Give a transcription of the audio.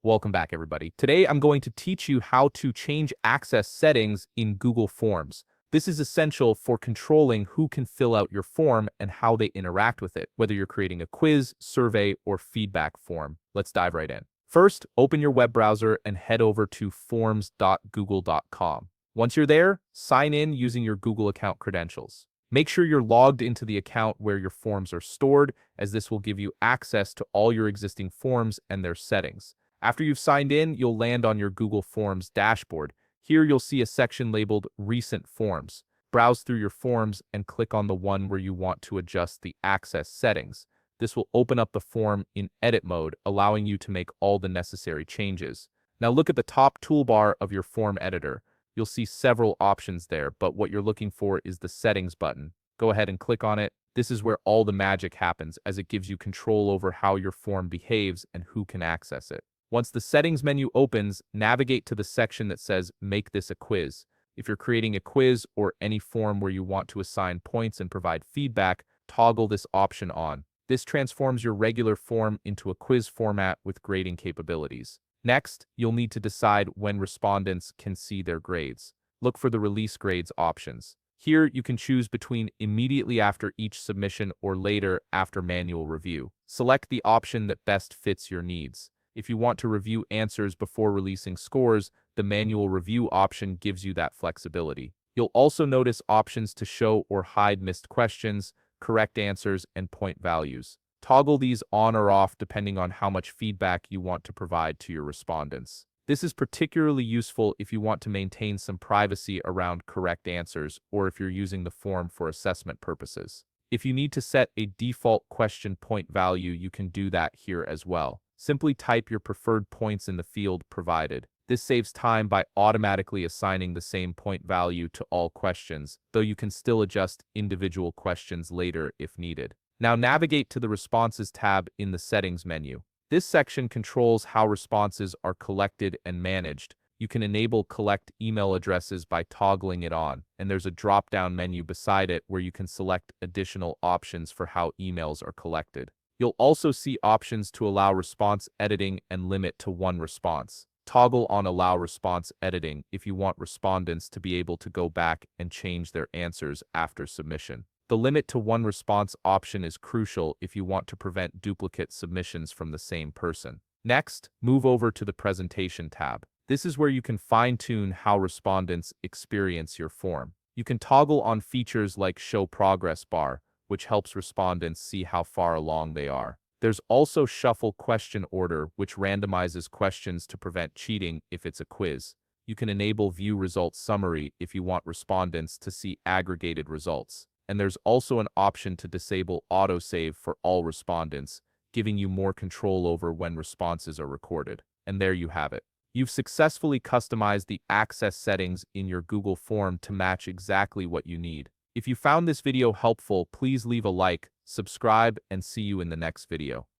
Welcome back, everybody. Today, I'm going to teach you how to change access settings in Google Forms. This is essential for controlling who can fill out your form and how they interact with it, whether you're creating a quiz, survey, or feedback form. Let's dive right in. First, open your web browser and head over to forms.google.com. Once you're there, sign in using your Google account credentials. Make sure you're logged into the account where your forms are stored, as this will give you access to all your existing forms and their settings. After you've signed in, you'll land on your Google Forms dashboard. Here you'll see a section labeled Recent Forms. Browse through your forms and click on the one where you want to adjust the access settings. This will open up the form in edit mode, allowing you to make all the necessary changes. Now look at the top toolbar of your form editor. You'll see several options there, but what you're looking for is the Settings button. Go ahead and click on it. This is where all the magic happens, as it gives you control over how your form behaves and who can access it. Once the Settings menu opens, navigate to the section that says Make this a quiz. If you're creating a quiz or any form where you want to assign points and provide feedback, toggle this option on. This transforms your regular form into a quiz format with grading capabilities. Next, you'll need to decide when respondents can see their grades. Look for the Release Grades options. Here, you can choose between immediately after each submission or later after manual review. Select the option that best fits your needs. If you want to review answers before releasing scores, the manual review option gives you that flexibility. You'll also notice options to show or hide missed questions, correct answers, and point values. Toggle these on or off depending on how much feedback you want to provide to your respondents. This is particularly useful if you want to maintain some privacy around correct answers or if you're using the form for assessment purposes. If you need to set a default question point value, you can do that here as well. Simply type your preferred points in the field provided. This saves time by automatically assigning the same point value to all questions, though you can still adjust individual questions later if needed. Now navigate to the Responses tab in the Settings menu. This section controls how responses are collected and managed. You can enable Collect email addresses by toggling it on, and there's a drop-down menu beside it where you can select additional options for how emails are collected. You'll also see options to allow response editing and limit to one response. Toggle on Allow Response Editing if you want respondents to be able to go back and change their answers after submission. The Limit to One Response option is crucial if you want to prevent duplicate submissions from the same person. Next, move over to the Presentation tab. This is where you can fine-tune how respondents experience your form. You can toggle on features like Show Progress Bar, which helps respondents see how far along they are. There's also Shuffle Question Order, which randomizes questions to prevent cheating if it's a quiz. You can enable View Results Summary if you want respondents to see aggregated results. And there's also an option to disable autosave for all respondents, giving you more control over when responses are recorded. And there you have it. You've successfully customized the access settings in your Google form to match exactly what you need. If you found this video helpful, please leave a like, subscribe, and see you in the next video.